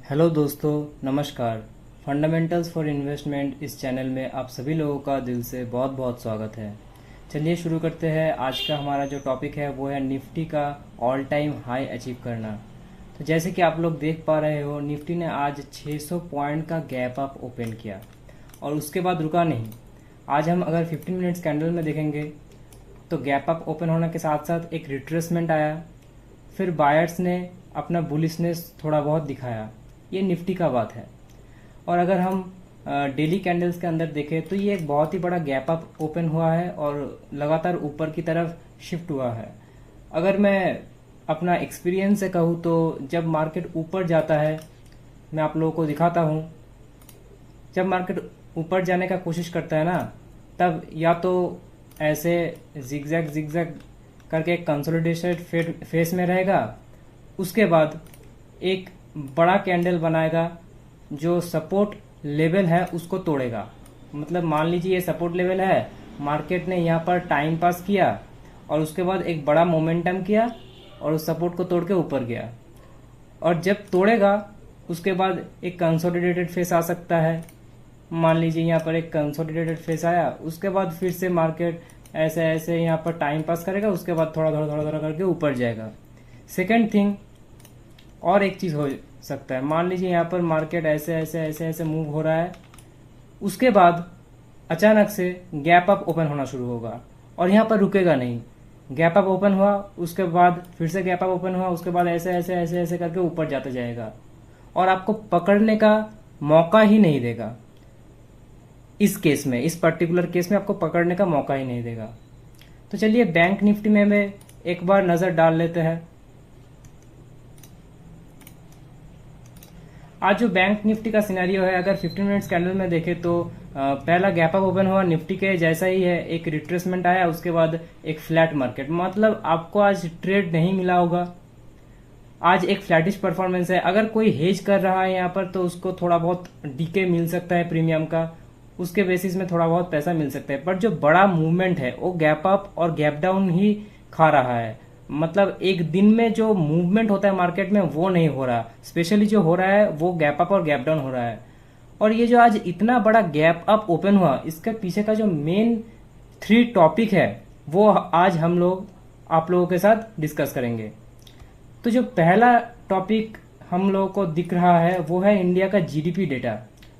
Hello दोस्तों, नमस्कार। Fundamentals for investment इस चैनल में आप सभी लोगों का दिल से बहुत बहुत स्वागत है। चलिए शुरू करते हैं। आज का हमारा जो टॉपिक है वो है निफ्टी का ऑल टाइम हाई अचीव करना। तो जैसे कि आप लोग देख पा रहे हो, निफ्टी ने आज 600 पॉइंट का गैप अप ओपन किया और उसके बाद रुका नहीं। आज हम अगर 15 मिनट्स कैंडल में देखेंगे तो गैप अप ओपन होने के साथ साथ एक रिट्रेसमेंट आया, फिर बायर्स ने अपना बुलिशनेस थोड़ा बहुत दिखाया। ये निफ्टी का बात है। और अगर हम डेली कैंडल्स के अंदर देखें तो ये एक बहुत ही बड़ा गैप अप ओपन हुआ है और लगातार ऊपर की तरफ शिफ्ट हुआ है। अगर मैं अपना एक्सपीरियंस से कहूँ तो जब मार्केट ऊपर जाता है, मैं आप लोगों को दिखाता हूँ, जब मार्केट ऊपर जाने का कोशिश करता है ना, तब या तो ऐसे जिगजैग जिगजैग करके एक कंसोलिडेटेड फेस में रहेगा, उसके बाद एक बड़ा कैंडल बनाएगा जो सपोर्ट लेवल है उसको तोड़ेगा। मतलब मान लीजिए ये सपोर्ट लेवल है, मार्केट ने यहाँ पर टाइम पास किया और उसके बाद एक बड़ा मोमेंटम किया और उस सपोर्ट को तोड़ के ऊपर गया, और जब तोड़ेगा उसके बाद एक कंसोलिडेटेड फेस आ सकता है। मान लीजिए यहाँ पर एक कंसोलिडेटेड फेस आया, उसके बाद फिर से मार्केट ऐसे ऐसे यहाँ पर टाइम पास करेगा, उसके बाद थोड़ा थोड़ा थोड़ा थोड़ा करके ऊपर जाएगा। सेकेंड थिंग, और एक चीज़ हो सकता है, मान लीजिए यहाँ पर मार्केट ऐसे ऐसे ऐसे ऐसे मूव हो रहा है, उसके बाद अचानक से गैप अप ओपन होना शुरू होगा और यहाँ पर रुकेगा नहीं। गैप अप ओपन हुआ, उसके बाद फिर से गैप अप ओपन हुआ, उसके बाद ऐसे ऐसे ऐसे ऐसे करके ऊपर जाता जाएगा और आपको पकड़ने का मौका ही नहीं देगा। इस केस में, इस पर्टिकुलर केस में आपको पकड़ने का मौका ही नहीं देगा। तो चलिए बैंक निफ्टी में हमें एक बार नज़र डाल लेते हैं। आज जो बैंक निफ्टी का सिनेरियो है, अगर 15 मिनट्स कैंडल में देखें तो पहला गैप अप ओपन हुआ निफ्टी के जैसा ही है, एक रिट्रेसमेंट आया, उसके बाद एक फ्लैट मार्केट। मतलब आपको आज ट्रेड नहीं मिला होगा, आज एक फ्लैटिश परफॉर्मेंस है। अगर कोई हेज कर रहा है यहाँ पर तो उसको थोड़ा बहुत डीके मिल सकता है प्रीमियम का, उसके बेसिस में थोड़ा बहुत पैसा मिल सकता है। पर जो बड़ा मूवमेंट है वो गैप अप और गैप डाउन ही खा रहा है। मतलब एक दिन में जो मूवमेंट होता है मार्केट में वो नहीं हो रहा, स्पेशली जो हो रहा है वो गैप अप और गैप डाउन हो रहा है। और ये जो आज इतना बड़ा गैप अप ओपन हुआ, इसके पीछे का जो मेन 3 टॉपिक है वो आज हम लोग आप लोगों के साथ डिस्कस करेंगे। तो जो पहला टॉपिक हम लोगों को दिख रहा है वो है इंडिया का जीडीपी डेटा।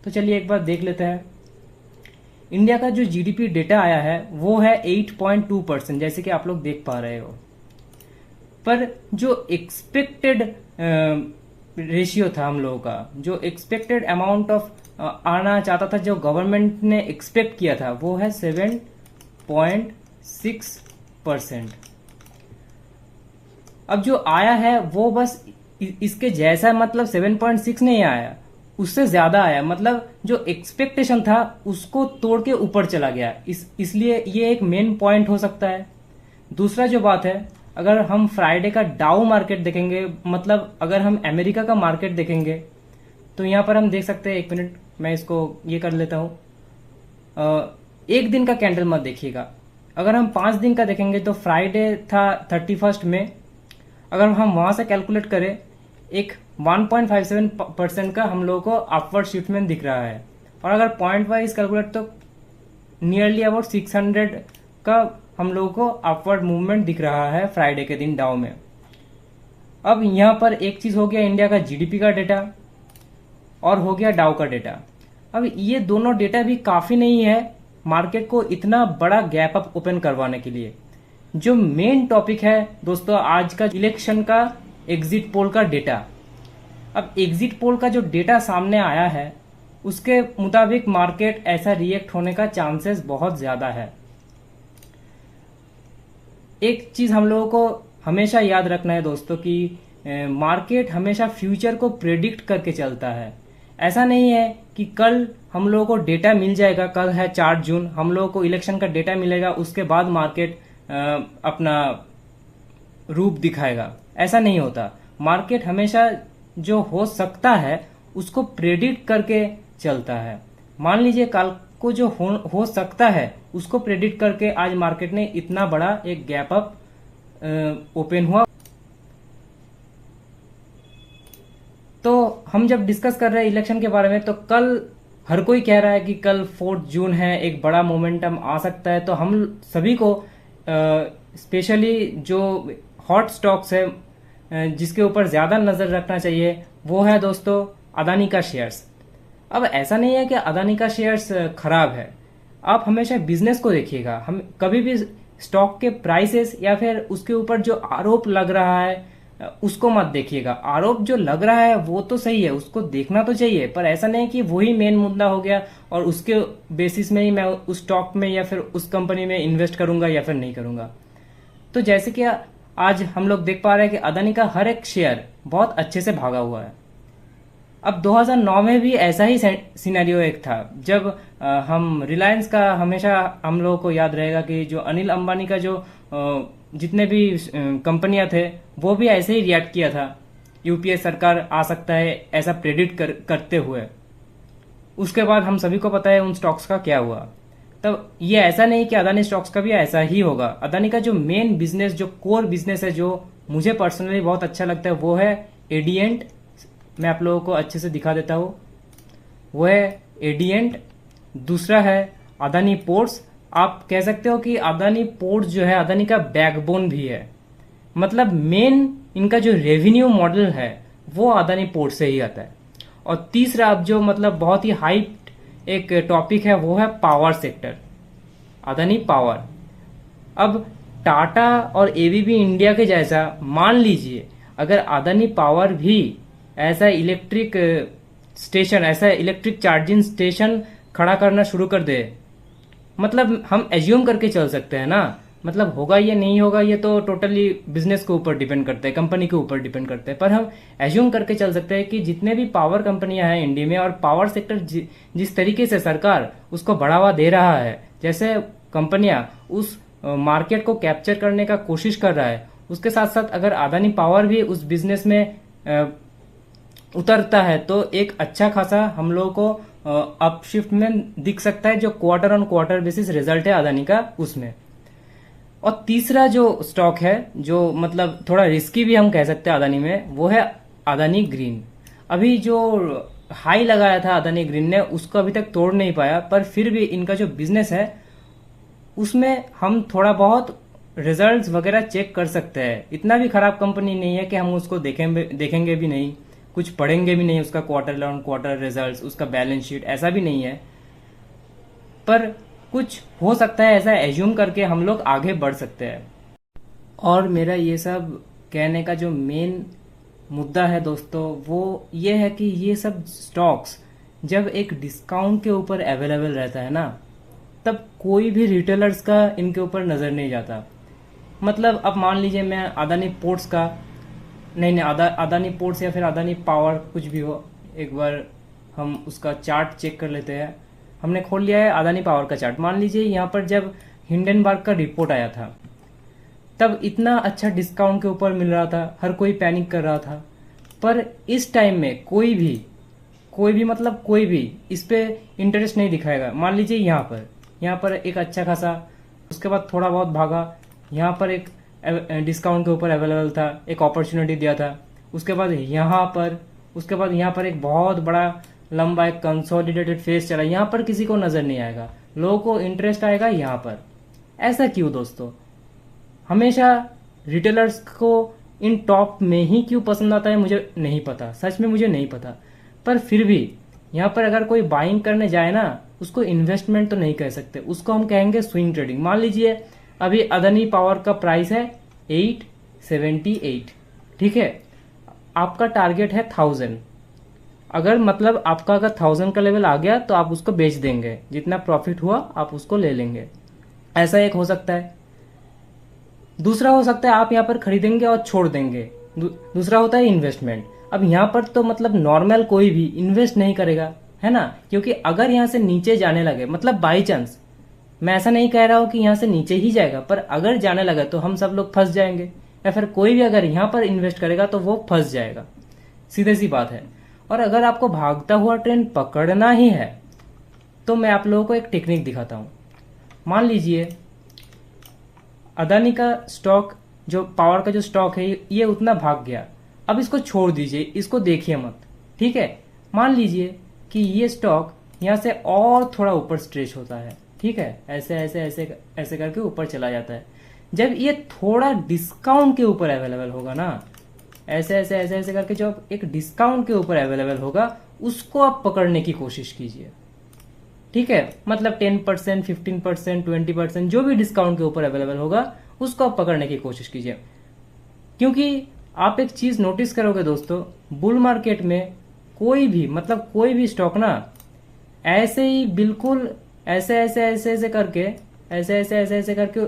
तो चलिए एक बार देख लेते हैं। इंडिया का जो जीडीपी डेटा आया है वो है 8.2%, जैसे कि आप लोग देख पा रहे हो। पर जो एक्सपेक्टेड रेशियो था हम लोगों का, जो एक्सपेक्टेड अमाउंट ऑफ आना चाहता था, जो गवर्नमेंट ने एक्सपेक्ट किया था, वो है 7.6%। अब जो आया है वो बस इसके जैसा, मतलब 7.6 नहीं आया, उससे ज्यादा आया। मतलब जो एक्सपेक्टेशन था उसको तोड़ के ऊपर चला गया। इसलिए ये एक मेन पॉइंट हो सकता है। दूसरा जो बात है, अगर हम फ्राइडे का डाउ मार्केट देखेंगे, मतलब अगर हम अमेरिका का मार्केट देखेंगे, तो यहाँ पर हम देख सकते हैं, 1 मिनट मैं इसको ये कर लेता हूँ। एक दिन का कैंडल मत देखिएगा, अगर हम 5 दिन का देखेंगे तो फ्राइडे था 31 में, अगर हम वहां से कैलकुलेट करें, एक 1.57% का हम लोगों को अपवर्ड शिफ्टमेंट दिख रहा है। और अगर पॉइंट वाइज कैलकुलेट तो नियरली अबाउट 600 का हम लोगों को अपवर्ड मूवमेंट दिख रहा है फ्राइडे के दिन डाउ में। अब यहां पर एक चीज हो गया इंडिया का जीडीपी का डेटा और हो गया डाउ का डेटा। अब ये दोनों डेटा भी काफी नहीं है मार्केट को इतना बड़ा गैप अप ओपन करवाने के लिए। जो मेन टॉपिक है दोस्तों आज का, इलेक्शन का एग्जिट पोल का डेटा। अब एग्जिट पोल का जो डेटा सामने आया है उसके मुताबिक मार्केट ऐसा रिएक्ट होने का चांसेस बहुत ज्यादा है। एक चीज हम लोगों को हमेशा याद रखना है दोस्तों कि मार्केट हमेशा फ्यूचर को प्रेडिक्ट करके चलता है। ऐसा नहीं है कि कल हम लोगों को डेटा मिल जाएगा, कल है 4 जून, हम लोगों को इलेक्शन का डेटा मिलेगा, उसके बाद मार्केट अपना रूप दिखाएगा। ऐसा नहीं होता। मार्केट हमेशा जो हो सकता है उसको प्रेडिक्ट करके चलता है। मान लीजिए कल को जो हो सकता है उसको प्रेडिक्ट करके आज मार्केट ने इतना बड़ा एक गैप अप ओपन हुआ। तो हम जब डिस्कस कर रहे हैं इलेक्शन के बारे में, तो कल हर कोई कह रहा है कि कल 4 जून है, एक बड़ा मोमेंटम आ सकता है। तो हम सभी को स्पेशली जो हॉट स्टॉक्स है जिसके ऊपर ज़्यादा नज़र रखना चाहिए, वो है दोस्तों अदानी का शेयर्स। अब ऐसा नहीं है कि अदानी का शेयर्स खराब है, आप हमेशा बिजनेस को देखिएगा। हम कभी भी स्टॉक के प्राइसेस या फिर उसके ऊपर जो आरोप लग रहा है उसको मत देखिएगा। आरोप जो लग रहा है वो तो सही है, उसको देखना तो चाहिए, पर ऐसा नहीं कि वही मेन मुद्दा हो गया और उसके बेसिस में ही मैं उस स्टॉक में या फिर उस कंपनी में इन्वेस्ट करूंगा या फिर नहीं करूंगा। तो जैसे कि आज हम लोग देख पा रहे हैं कि अदानी का हर एक शेयर बहुत अच्छे से भागा हुआ है। अब 2009 में भी ऐसा ही सिनेरियो एक था, जब हम रिलायंस का, हमेशा हम लोगों को याद रहेगा कि जो अनिल अंबानी का जो जितने भी कंपनियां थे वो भी ऐसे ही रिएक्ट किया था, यूपीए सरकार आ सकता है ऐसा प्रेडिक्ट करते हुए। उसके बाद हम सभी को पता है उन स्टॉक्स का क्या हुआ। तब ये ऐसा नहीं कि अदानी स्टॉक्स का भी ऐसा ही होगा। अदानी का जो मेन बिजनेस, जो कोर बिजनेस है, जो मुझे पर्सनली बहुत अच्छा लगता है, वो है एडिएंट। मैं आप लोगों को अच्छे से दिखा देता हूँ। वो है एडिएंट, दूसरा है अदानी पोर्ट्स। आप कह सकते हो कि अदानी पोर्ट्स जो है अदानी का बैकबोन भी है, मतलब मेन इनका जो रेवेन्यू मॉडल है वो अदानी पोर्ट से ही आता है। और तीसरा अब जो मतलब बहुत ही हाइप एक टॉपिक है वो है पावर सेक्टर, अदानी पावर। अब टाटा और एबीबी इंडिया के जैसा मान लीजिए अगर अदानी पावर भी ऐसा इलेक्ट्रिक स्टेशन, ऐसा इलेक्ट्रिक चार्जिंग स्टेशन खड़ा करना शुरू कर दे, मतलब हम एज्यूम करके चल सकते हैं ना, मतलब होगा या नहीं होगा ये तो टोटली बिजनेस के ऊपर डिपेंड करता है, कंपनी के ऊपर डिपेंड करता है, पर हम एज्यूम करके चल सकते हैं कि जितने भी पावर कंपनियां हैं इंडिया में और पावर सेक्टर जिस तरीके से सरकार उसको बढ़ावा दे रहा है, जैसे कंपनियां उस मार्केट को कैप्चर करने का कोशिश कर रहा है, उसके साथ साथ अगर अदानी पावर भी उस बिजनेस में उतरता है तो एक अच्छा खासा हम लोगों को अपशिफ्ट में दिख सकता है, जो quarter on quarter basis result है अदानी का उसमें। और तीसरा जो स्टॉक है जो मतलब थोड़ा रिस्की भी हम कह सकते हैं अदानी में, वो है अदानी ग्रीन। अभी जो हाई लगाया था अदानी ग्रीन ने उसको अभी तक तोड़ नहीं पाया, पर फिर भी इनका जो बिजनेस है उसमें हम थोड़ा बहुत रिजल्ट्स वगैरह चेक कर सकते हैं। इतना भी खराब कंपनी नहीं है कि हम उसको देखेंगे भी नहीं, कुछ पढ़ेंगे भी नहीं उसका क्वार्टर ऑन क्वार्टर रिजल्ट्स, उसका बैलेंस शीट, ऐसा भी नहीं है। पर कुछ हो सकता है ऐसा एज्यूम करके हम लोग आगे बढ़ सकते हैं। और मेरा ये सब कहने का जो मेन मुद्दा है दोस्तों वो ये है कि ये सब स्टॉक्स जब एक डिस्काउंट के ऊपर अवेलेबल रहता है ना, तब कोई भी रिटेलर्स का इनके ऊपर नज़र नहीं जाता। मतलब अब मान लीजिए मैं अदानी पोर्ट्स का, नहीं अदानी पोर्ट्स या फिर अदानी पावर कुछ भी हो, एक बार हम उसका चार्ट चेक कर लेते हैं। हमने खोल लिया है अदानी पावर का चार्ट। मान लीजिए यहाँ पर जब हिंडनबर्ग का रिपोर्ट आया था तब इतना अच्छा डिस्काउंट के ऊपर मिल रहा था, हर कोई पैनिक कर रहा था, पर इस टाइम में कोई भी मतलब कोई भी इस पे इंटरेस्ट नहीं दिखाएगा। मान लीजिए यहाँ पर एक अच्छा खासा, उसके बाद थोड़ा बहुत भागा, यहाँ पर एक डिस्काउंट के ऊपर अवेलेबल था, एक अपॉर्चुनिटी दिया था, उसके बाद यहाँ पर एक बहुत बड़ा लंबा एक कंसोलिडेटेड फेस चला, यहाँ पर किसी को नजर नहीं आएगा, लोगों को इंटरेस्ट आएगा यहाँ पर। ऐसा क्यों दोस्तों? हमेशा रिटेलर्स को इन टॉप में ही क्यों पसंद आता है मुझे नहीं पता, सच में मुझे नहीं पता। पर फिर भी यहाँ पर अगर कोई बाइंग करने जाए ना, उसको इन्वेस्टमेंट तो नहीं कह सकते, उसको हम कहेंगे स्विंग ट्रेडिंग। मान लीजिए अभी अदानी पावर का प्राइस है 878, ठीक है, आपका टारगेट है 1000। अगर मतलब आपका अगर 1000 का लेवल आ गया तो आप उसको बेच देंगे, जितना प्रॉफिट हुआ आप उसको ले लेंगे। ऐसा एक हो सकता है। दूसरा हो सकता है आप यहाँ पर खरीदेंगे और छोड़ देंगे। दूसरा होता है इन्वेस्टमेंट। अब यहाँ पर तो मतलब नॉर्मल कोई भी इन्वेस्ट नहीं करेगा, है ना, क्योंकि अगर यहाँ से नीचे जाने लगे, मतलब बाई चांस, मैं ऐसा नहीं कह रहा हूँ कि यहाँ से नीचे ही जाएगा, पर अगर जाने लगा तो हम सब लोग फंस जाएंगे, या फिर कोई भी अगर यहाँ पर इन्वेस्ट करेगा तो वो फंस जाएगा, सीधे सी बात है। और अगर आपको भागता हुआ ट्रेंड पकड़ना ही है तो मैं आप लोगों को एक टेक्निक दिखाता हूँ। मान लीजिए अदानी का स्टॉक, जो पावर का जो स्टॉक है, ये उतना भाग गया, अब इसको छोड़ दीजिए, इसको देखिए मत, ठीक है, मान लीजिए कि ये स्टॉक यहाँ से और थोड़ा ऊपर स्ट्रेच होता है, ठीक है, ऐसे ऐसे ऐसे ऐसे करके ऊपर चला जाता है। जब ये थोड़ा डिस्काउंट के ऊपर अवेलेबल होगा ना, ऐसे ऐसे ऐसे ऐसे करके जो एक डिस्काउंट के ऊपर अवेलेबल होगा उसको आप पकड़ने की कोशिश कीजिए, ठीक है। मतलब 10%, 15%, 20% जो भी डिस्काउंट के ऊपर अवेलेबल होगा उसको आप पकड़ने की कोशिश कीजिए। क्योंकि आप एक चीज नोटिस करोगे दोस्तों, बुल मार्केट में कोई भी मतलब कोई भी स्टॉक ना ऐसे ही बिल्कुल ऐसे ऐसे ऐसे ऐसे करके ऐसे ऐसे ऐसे ऐसे करके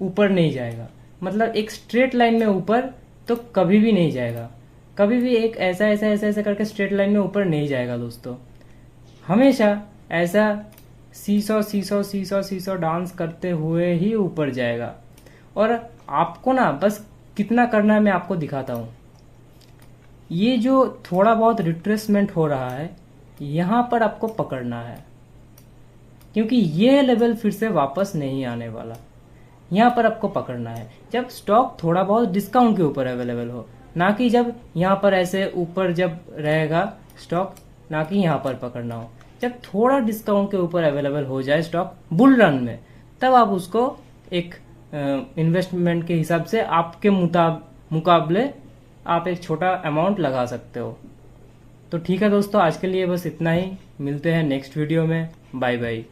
ऊपर नहीं जाएगा। मतलब एक स्ट्रेट लाइन में ऊपर तो कभी भी नहीं जाएगा, कभी भी एक ऐसा ऐसा ऐसा ऐसे करके स्ट्रेट लाइन में ऊपर नहीं जाएगा दोस्तों। हमेशा ऐसा seesaw seesaw seesaw seesaw dance करते हुए ही ऊपर जाएगा। और आपको ना बस कितना करना है मैं आपको दिखाता हूँ। ये जो थोड़ा बहुत रिट्रेसमेंट हो रहा है यहाँ पर आपको पकड़ना है, क्योंकि ये लेवल फिर से वापस नहीं आने वाला। यहाँ पर आपको पकड़ना है जब स्टॉक थोड़ा बहुत डिस्काउंट के ऊपर अवेलेबल हो, ना कि जब यहाँ पर ऐसे ऊपर जब रहेगा स्टॉक, ना कि यहाँ पर पकड़ना हो। जब थोड़ा डिस्काउंट के ऊपर अवेलेबल हो जाए स्टॉक बुल रन में, तब आप उसको एक इन्वेस्टमेंट के हिसाब से आपके मुकाबले आप एक छोटा अमाउंट लगा सकते हो। तो ठीक है दोस्तों, आज के लिए बस इतना ही। मिलते हैं नेक्स्ट वीडियो में। Bye bye.